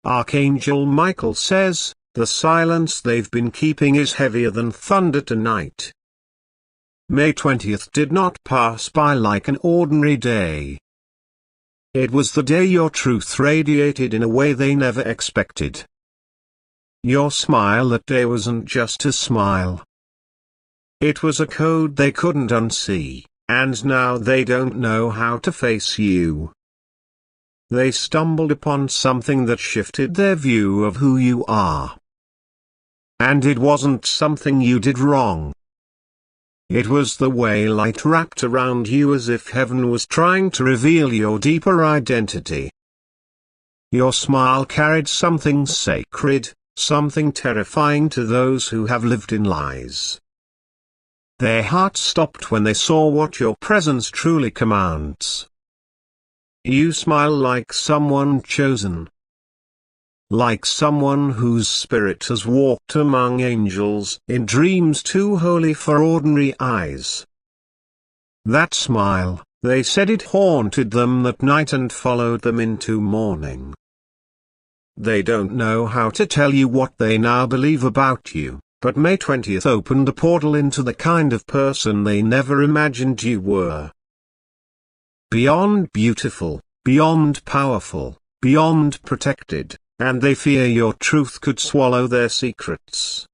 Archangel Michael says, the silence they've been keeping is heavier than thunder tonight. May 20th did not pass by like an ordinary day. It was the day your truth radiated in a way they never expected. Your smile that day wasn't just a smile. It was a code they couldn't unsee, and now they don't know how to face you. They stumbled upon something that shifted their view of who you are. And it wasn't something you did wrong. It was the way light wrapped around you as if heaven was trying to reveal your deeper identity. Your smile carried something sacred, something terrifying to those who have lived in lies. Their hearts stopped when they saw what your presence truly commands. You smile like someone chosen. Like someone whose spirit has walked among angels in dreams too holy for ordinary eyes. That smile, they said it haunted them that night and followed them into morning. They don't know how to tell you what they now believe about you, but May 20th opened a portal into the kind of person they never imagined you were. Beyond beautiful, beyond powerful, beyond protected. And they fear your truth could swallow their secrets.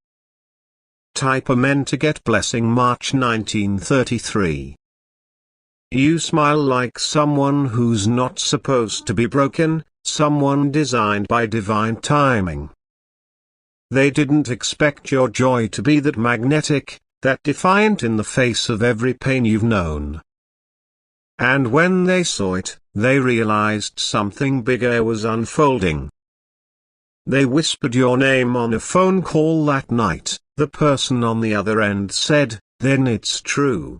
Type Amen to get blessing. March 1933. You smile like someone who's not supposed to be broken, someone designed by divine timing. They didn't expect your joy to be that magnetic, that defiant in the face of every pain you've known. And when they saw it, they realized something bigger was unfolding. They whispered your name on a phone call that night. The person on the other end said, "Then it's true."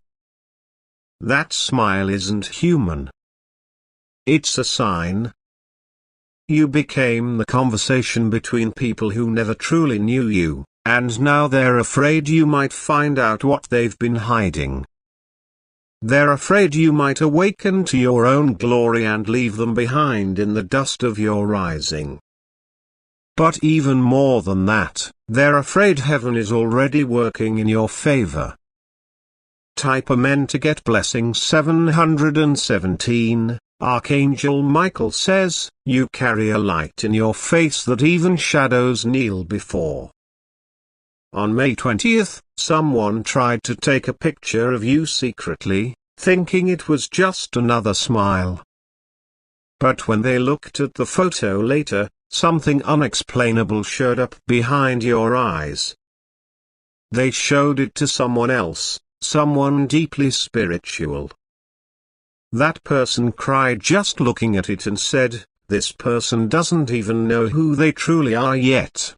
That smile isn't human. It's a sign. You became the conversation between people who never truly knew you, and now they're afraid you might find out what they've been hiding. They're afraid you might awaken to your own glory and leave them behind in the dust of your rising. But even more than that, they're afraid heaven is already working in your favor. Type Amen to get blessing. 717. Archangel Michael says, you carry a light in your face that even shadows kneel before. On May 20th, someone tried to take a picture of you secretly, thinking it was just another smile. But when they looked at the photo later, something unexplainable showed up behind your eyes. They showed it to someone else, someone deeply spiritual. That person cried just looking at it and said, this person doesn't even know who they truly are yet.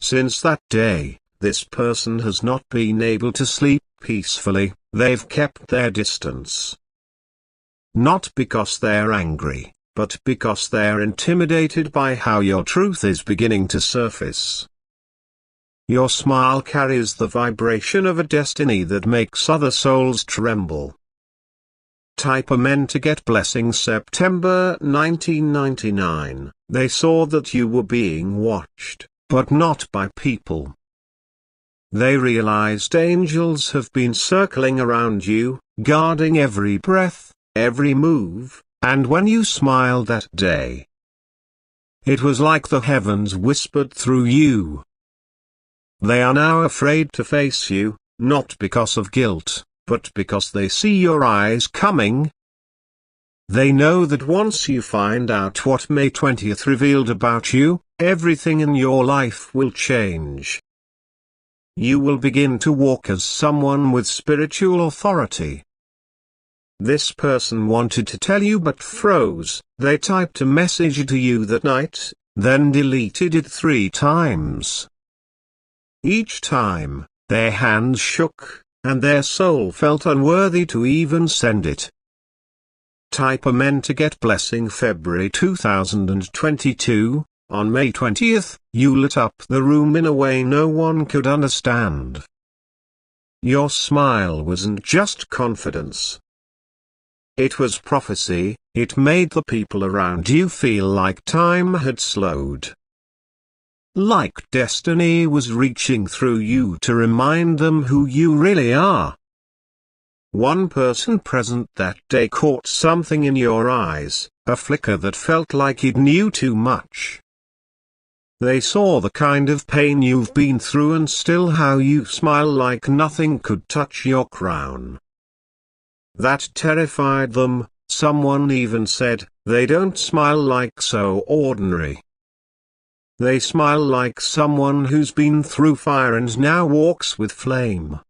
Since that day, this person has not been able to sleep peacefully. They've kept their distance. Not because they're angry, but because they're intimidated by how your truth is beginning to surface. Your smile carries the vibration of a destiny that makes other souls tremble. Type Amen to get blessing. September 1999. They saw that you were being watched, but not by people. They realized angels have been circling around you, guarding every breath, every move, and when you smiled that day, it was like the heavens whispered through you. They are now afraid to face you, not because of guilt, but because they see your eyes coming. They know that once you find out what May 20th revealed about you, everything in your life will change. You will begin to walk as someone with spiritual authority. This person wanted to tell you but froze. They typed a message to you that night, then deleted it 3 times. Each time, their hands shook, and their soul felt unworthy to even send it. Type Amen to get blessing. February 2022. On May 20th, you lit up the room in a way no one could understand. Your smile wasn't just confidence. It was prophecy. It made the people around you feel like time had slowed. Like destiny was reaching through you to remind them who you really are. One person present that day caught something in your eyes, a flicker that felt like it knew too much. They saw the kind of pain you've been through and still how you smile like nothing could touch your crown. That terrified them. Someone even said, they don't smile like so ordinary. They smile like someone who's been through fire and now walks with flame.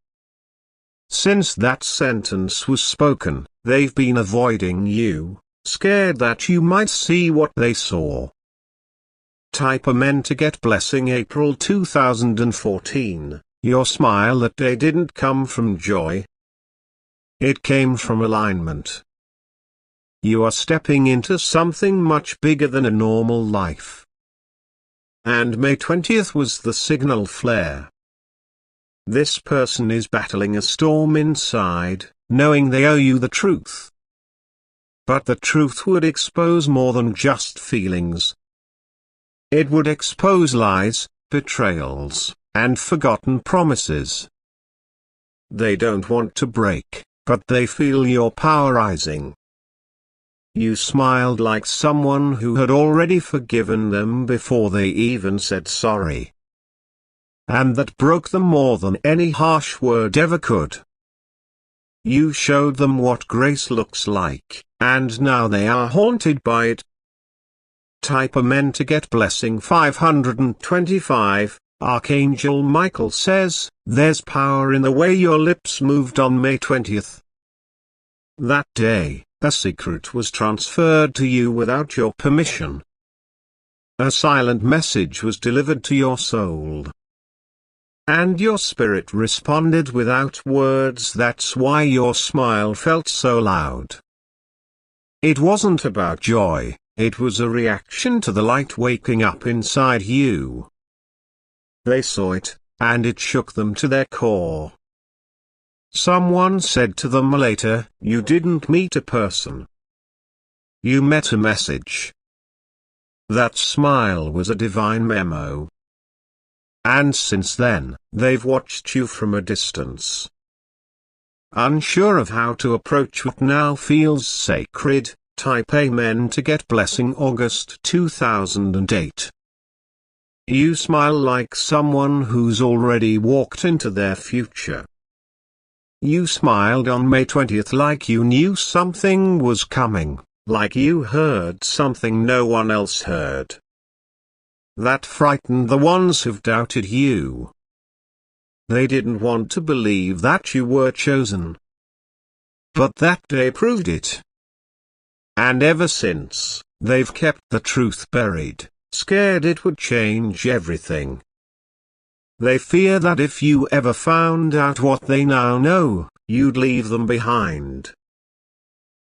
Since that sentence was spoken, they've been avoiding you, scared that you might see what they saw. Type Amen to get blessing. April 2014. Your smile that day didn't come from joy. It came from alignment. You are stepping into something much bigger than a normal life. And May 20th was the signal flare. This person is battling a storm inside, knowing they owe you the truth. But the truth would expose more than just feelings. It would expose lies, betrayals, and forgotten promises. They don't want to break, but they feel your power rising. You smiled like someone who had already forgiven them before they even said sorry. And that broke them more than any harsh word ever could. You showed them what grace looks like, and now they are haunted by it. Type Amen to get blessing. 525. Archangel Michael says, there's power in the way your lips moved on May 20th. That day, a secret was transferred to you without your permission. A silent message was delivered to your soul. And your spirit responded without words. That's why your smile felt so loud. It wasn't about joy, it was a reaction to the light waking up inside you. They saw it, and it shook them to their core. Someone said to them later, you didn't meet a person. You met a message. That smile was a divine memo. And since then, they've watched you from a distance. Unsure of how to approach what now feels sacred, type Amen to get blessing. August 2008. You smile like someone who's already walked into their future. You smiled on May 20th like you knew something was coming, like you heard something no one else heard. That frightened the ones who've doubted you. They didn't want to believe that you were chosen. But that day proved it. And ever since, they've kept the truth buried, scared it would change everything. They fear that if you ever found out what they now know, you'd leave them behind.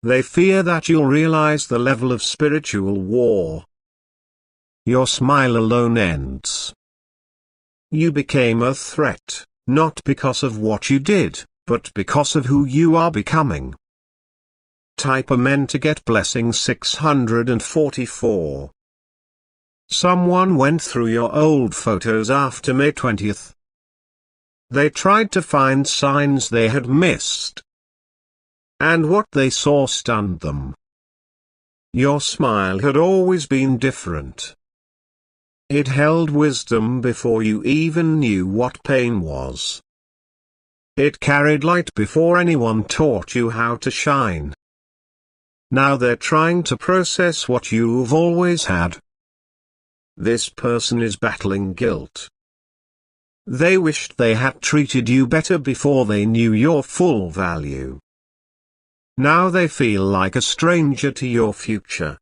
They fear that you'll realize the level of spiritual war. Your smile alone ends. You became a threat, not because of what you did, but because of who you are becoming. Type Amen to get blessing. 644. Someone went through your old photos after May 20th. They tried to find signs they had missed. And what they saw stunned them. Your smile had always been different. It held wisdom before you even knew what pain was. It carried light before anyone taught you how to shine. Now they're trying to process what you've always had. This person is battling guilt. They wished they had treated you better before they knew your full value. Now they feel like a stranger to your future.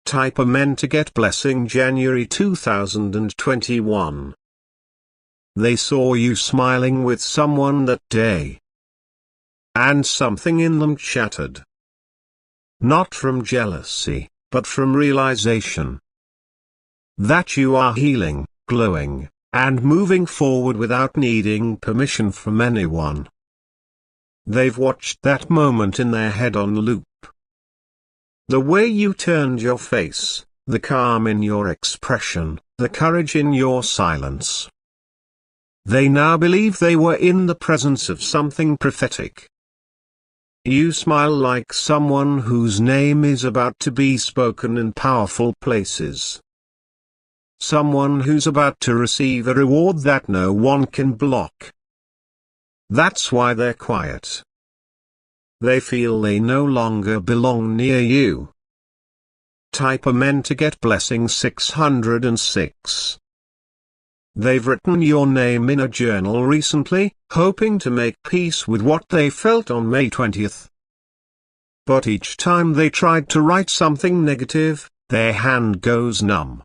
Type Amen to get blessing. January 2021. They saw you smiling with someone that day. And something in them shattered. Not from jealousy, but from realization. That you are healing, glowing, and moving forward without needing permission from anyone. They've watched that moment in their head on loop. The way you turned your face, the calm in your expression, the courage in your silence. They now believe they were in the presence of something prophetic. You smile like someone whose name is about to be spoken in powerful places. Someone who's about to receive a reward that no one can block. That's why they're quiet. They feel they no longer belong near you. Type Amen to get blessing 606. They've written your name in a journal recently, hoping to make peace with what they felt on May 20th. But each time they tried to write something negative, their hand goes numb.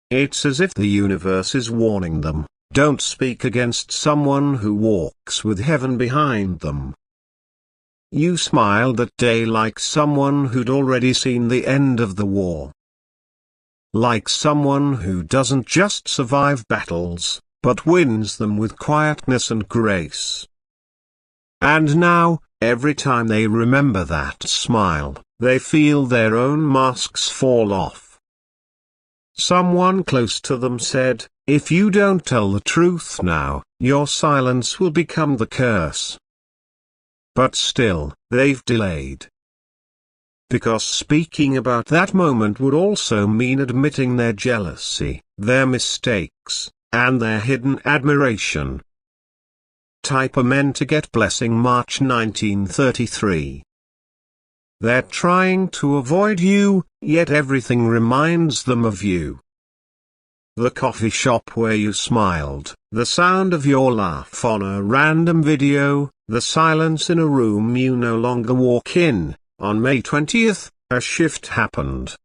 It's as if the universe is warning them, don't speak against someone who walks with heaven behind them. You smiled that day like someone who'd already seen the end of the war. Like someone who doesn't just survive battles, but wins them with quietness and grace. And now, every time they remember that smile, they feel their own masks fall off. Someone close to them said, if you don't tell the truth now, your silence will become the curse. But still, they've delayed. Because speaking about that moment would also mean admitting their jealousy, their mistakes, and their hidden admiration. Type Amen to get blessing March 1933. They're trying to avoid you, yet everything reminds them of you. The coffee shop where you smiled, the sound of your laugh on a random video, the silence in a room you no longer walk in. On May 20th, a shift happened.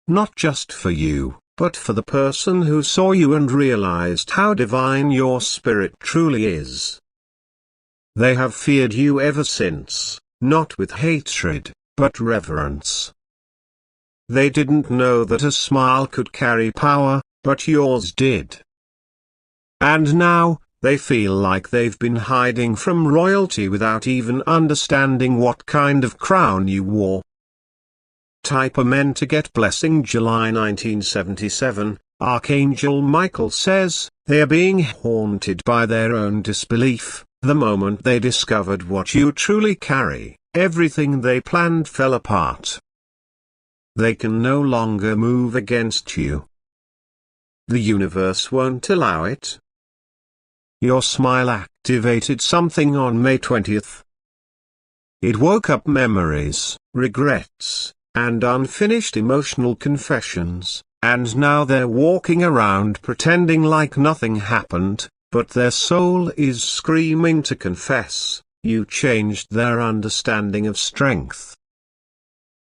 Not just for you, but for the person who saw you and realized how divine your spirit truly is. They have feared you ever since, not with hatred, but reverence. They didn't know that a smile could carry power, but yours did. And now, they feel like they've been hiding from royalty without even understanding what kind of crown you wore. Type Amen to get blessing July 1977. Archangel Michael says, they are being haunted by their own disbelief. The moment they discovered what you truly carry, everything they planned fell apart. They can no longer move against you. The universe won't allow it. Your smile activated something on May 20th. It woke up memories, regrets, and unfinished emotional confessions, and now they're walking around pretending like nothing happened, but their soul is screaming to confess, you changed their understanding of strength.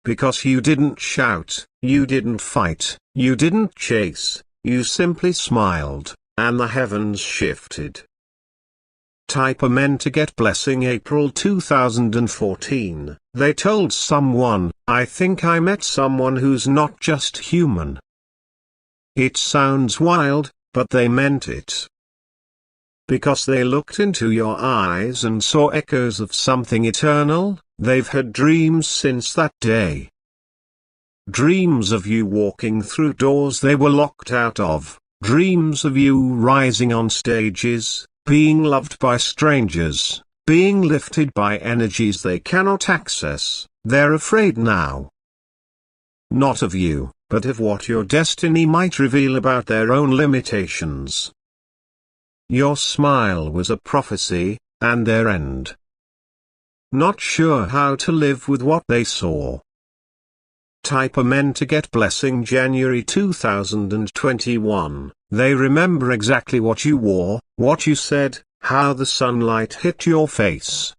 Because you didn't shout, you didn't fight, you didn't chase, you simply smiled. And the heavens shifted. Type Amen to get blessing April 2014. They told someone, I think I met someone who's not just human. It sounds wild, but they meant it. Because they looked into your eyes and saw echoes of something eternal, they've had dreams since that day. Dreams of you walking through doors they were locked out of. Dreams of you rising on stages, being loved by strangers, being lifted by energies they cannot access. They're afraid now. Not of you, but of what your destiny might reveal about their own limitations. Your smile was a prophecy, and their end. Not sure how to live with what they saw. Type Amen to get blessing January 2021. They remember exactly what you wore, what you said, how the sunlight hit your face.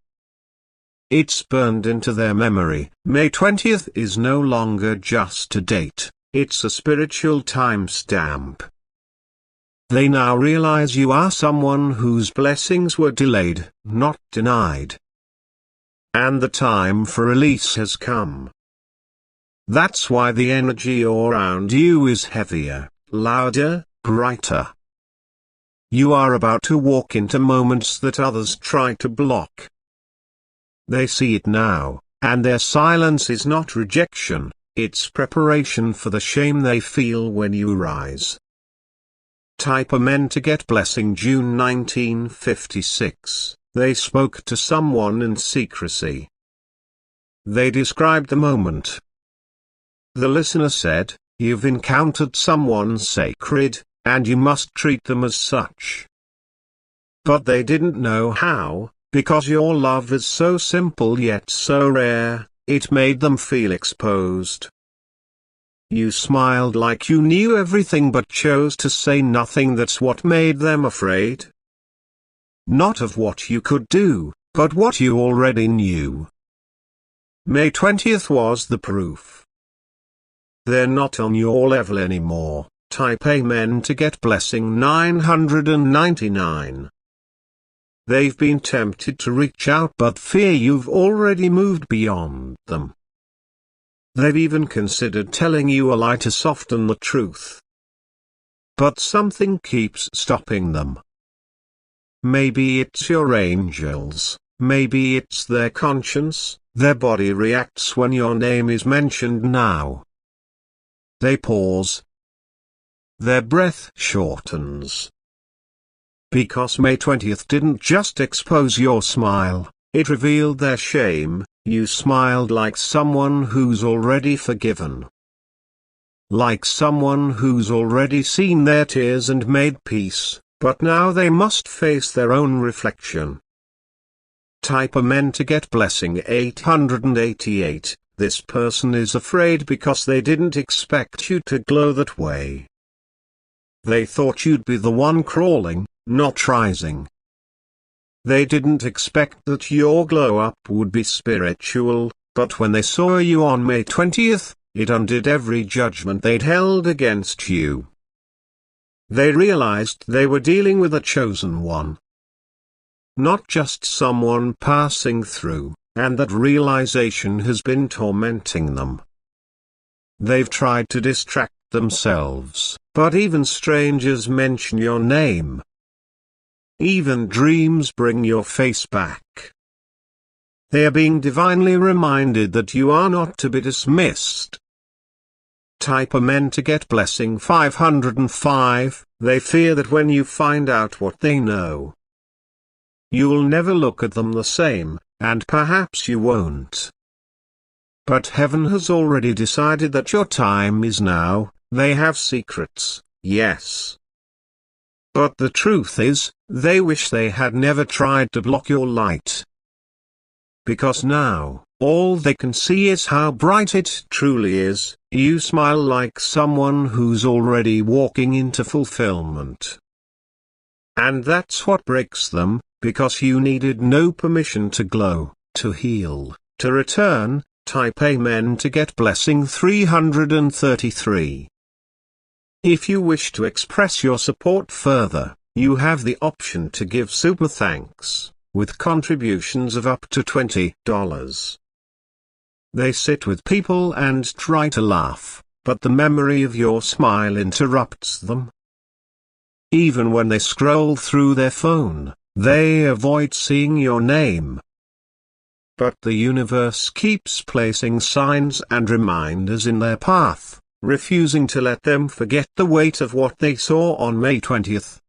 It's burned into their memory. May 20th is no longer just a date, it's a spiritual timestamp. They now realize you are someone whose blessings were delayed, not denied. And the time for release has come. That's why the energy around you is heavier, louder, brighter. You are about to walk into moments that others try to block. They see it now, and their silence is not rejection, it's preparation for the shame they feel when you rise. Type Amen to get blessing. June 1956. They spoke to someone in secrecy. They described the moment. The listener said, "You've encountered someone sacred, and you must treat them as such." But they didn't know how, because your love is so simple yet so rare, it made them feel exposed. You smiled like you knew everything but chose to say nothing. That's what made them afraid. Not of what you could do, but what you already knew. May 20th was the proof. They're not on your level anymore. Type Amen to get blessing. 999. They've been tempted to reach out but fear you've already moved beyond them. They've even considered telling you a lie to soften the truth. But something keeps stopping them. Maybe it's your angels, maybe it's their conscience. Their body reacts when your name is mentioned now. They pause. Their breath shortens. Because May 20th didn't just expose your smile, it revealed their shame. You smiled like someone who's already forgiven. Like someone who's already seen their tears and made peace, but now they must face their own reflection. Type Amen to get blessing. 888. This person is afraid because they didn't expect you to glow that way. They thought you'd be the one crawling, not rising. They didn't expect that your glow-up would be spiritual, but when they saw you on May 20th, it undid every judgment they'd held against you. They realized they were dealing with a chosen one. Not just someone passing through, and that realization has been tormenting them. They've tried to distract themselves, but even strangers mention your name. Even dreams bring your face back. They are being divinely reminded that you are not to be dismissed. Type Amen to get blessing. 505. They fear that when you find out what they know, you'll never look at them the same, and perhaps you won't. But heaven has already decided that your time is now. They have secrets, yes. But the truth is, they wish they had never tried to block your light. Because now, all they can see is how bright it truly is. You smile like someone who's already walking into fulfillment. And that's what breaks them, because you needed no permission to glow, to heal, to return. Type Amen to get blessing. 333. If you wish to express your support further, you have the option to give super thanks, with contributions of up to $20. They sit with people and try to laugh, but the memory of your smile interrupts them. Even when they scroll through their phone, they avoid seeing your name. But the universe keeps placing signs and reminders in their path, refusing to let them forget the weight of what they saw on May 20th.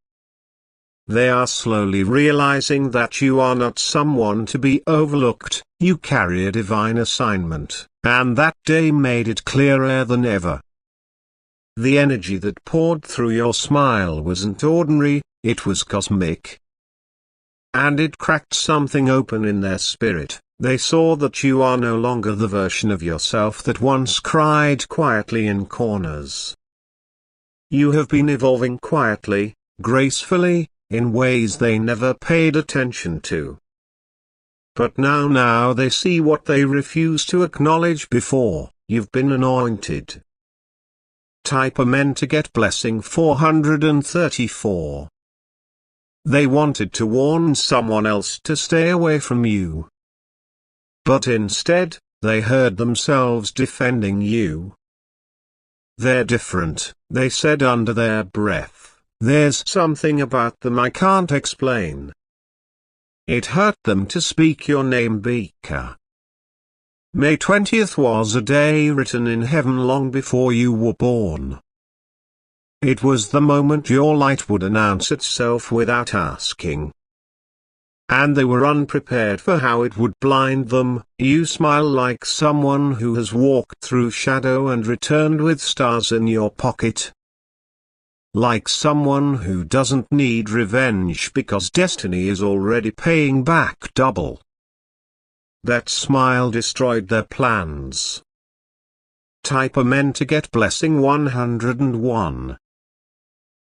They are slowly realizing that you are not someone to be overlooked. You carry a divine assignment, and that day made it clearer than ever. The energy that poured through your smile wasn't ordinary, it was cosmic. And it cracked something open in their spirit. They saw that you are no longer the version of yourself that once cried quietly in corners. You have been evolving quietly, gracefully, in ways they never paid attention to. But now they see what they refused to acknowledge before. You've been anointed. Type Amen to get blessing. 434. They wanted to warn someone else to stay away from you. But instead, they heard themselves defending you. They're different, they said under their breath. There's something about them I can't explain. It hurt them to speak your name, Beaker. May 20th was a day written in heaven long before you were born. It was the moment your light would announce itself without asking. And they were unprepared for how it would blind them. You smile like someone who has walked through shadow and returned with stars in your pocket. Like someone who doesn't need revenge because destiny is already paying back double. That smile destroyed their plans. Type Amen to get blessing 101.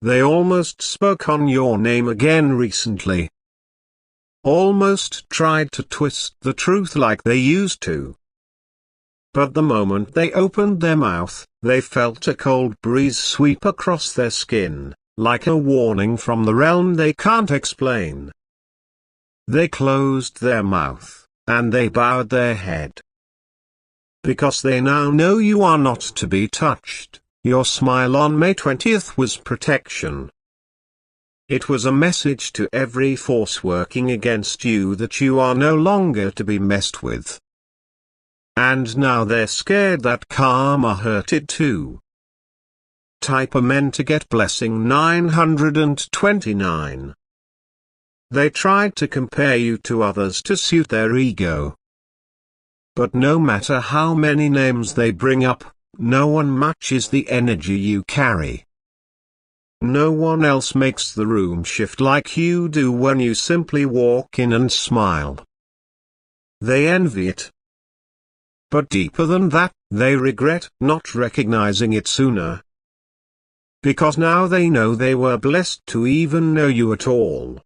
They almost spoke on your name again recently. Almost tried to twist the truth like they used to. But the moment they opened their mouth, they felt a cold breeze sweep across their skin, like a warning from the realm they can't explain. They closed their mouth, and they bowed their head. Because they now know you are not to be touched, your smile on May 20th was protection. It was a message to every force working against you that you are no longer to be messed with. And now they're scared that karma hurt it too. Type Amen to get blessing 929. They tried to compare you to others to suit their ego. But no matter how many names they bring up, no one matches the energy you carry. No one else makes the room shift like you do when you simply walk in and smile. They envy it. But deeper than that, they regret not recognizing it sooner. Because now they know they were blessed to even know you at all.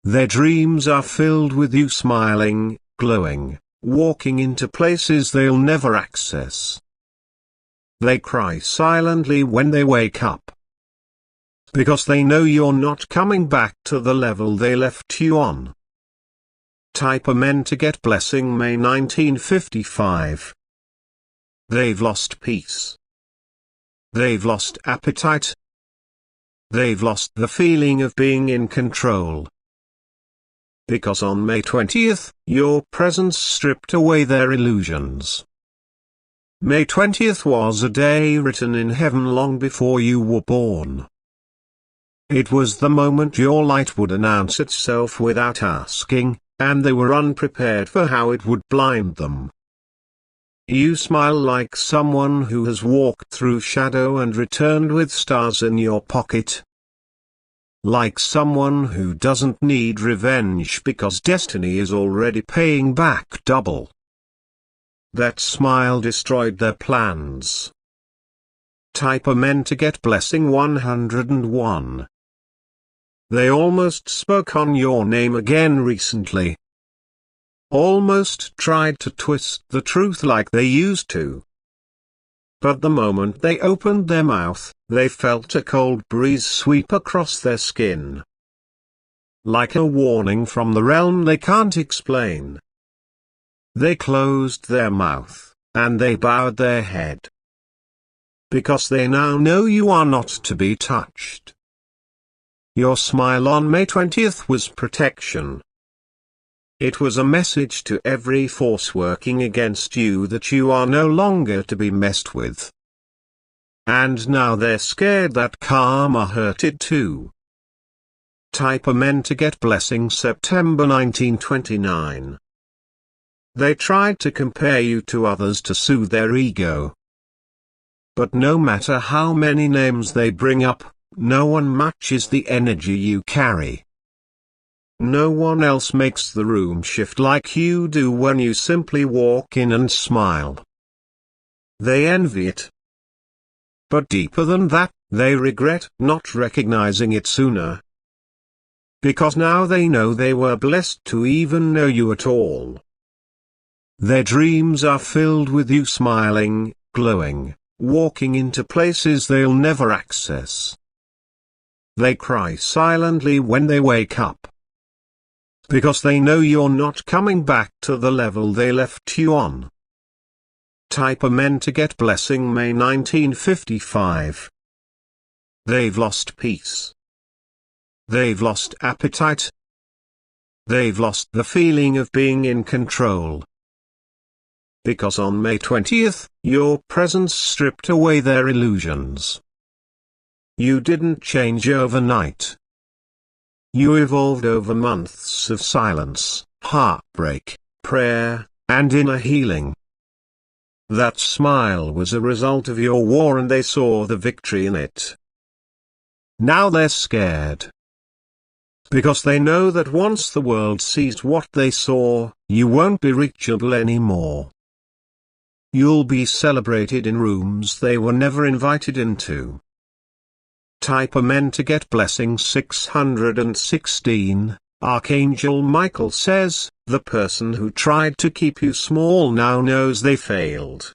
Their dreams are filled with you smiling, glowing, walking into places they'll never access. They cry silently when they wake up. Because they know you're not coming back to the level they left you on. Type Amen to get blessing May 1955. They've lost peace. They've lost appetite. They've lost the feeling of being in control. Because on May 20th, your presence stripped away their illusions. May 20th was a day written in heaven long before you were born. It was the moment your light would announce itself without asking, and they were unprepared for how it would blind them. You smile like someone who has walked through shadow and returned with stars in your pocket. Like someone who doesn't need revenge because destiny is already paying back double. That smile destroyed their plans. Type Amen to get blessing 101. They almost spoke on your name again recently. Almost tried to twist the truth like they used to. But the moment they opened their mouth, they felt a cold breeze sweep across their skin. Like a warning from the realm they can't explain. They closed their mouth, and they bowed their head. Because they now know you are not to be touched. Your smile on May 20th was protection. It was a message to every force working against you that you are no longer to be messed with. And now they're scared that karma hurt it too. Type Amen to get blessing September 1929. They tried to compare you to others to soothe their ego. But no matter how many names they bring up, no one matches the energy you carry. No one else makes the room shift like you do when you simply walk in and smile. They envy it. But deeper than that, they regret not recognizing it sooner. Because now they know they were blessed to even know you at all. Their dreams are filled with you smiling, glowing, walking into places they'll never access. They cry silently when they wake up. Because they know you're not coming back to the level they left you on. Type Amen to get blessing May 1955. They've lost peace. They've lost appetite. They've lost the feeling of being in control. because on May 20th, your presence stripped away their illusions. You didn't change overnight. You evolved over months of silence, heartbreak, prayer, and inner healing. That smile was a result of your war and they saw the victory in it. Now they're scared. Because they know that once the world sees what they saw, you won't be reachable anymore. You'll be celebrated in rooms they were never invited into. Type Amen to get blessing 616. Archangel Michael says, the person who tried to keep you small now knows they failed.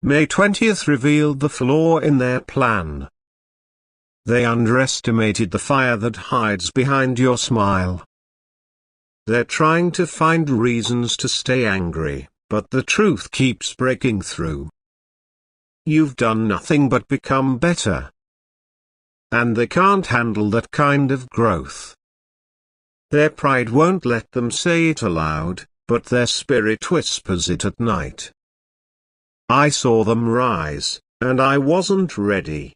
May 20th revealed the flaw in their plan. They underestimated the fire that hides behind your smile. They're trying to find reasons to stay angry, but the truth keeps breaking through. You've done nothing but become better. And they can't handle that kind of growth. Their pride won't let them say it aloud, but their spirit whispers it at night. I saw them rise, and I wasn't ready.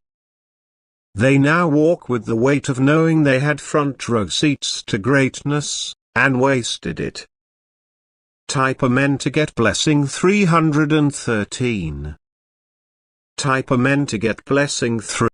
They now walk with the weight of knowing they had front row seats to greatness, and wasted it. Type Amen to get blessing 313. Type Amen to get blessing 3.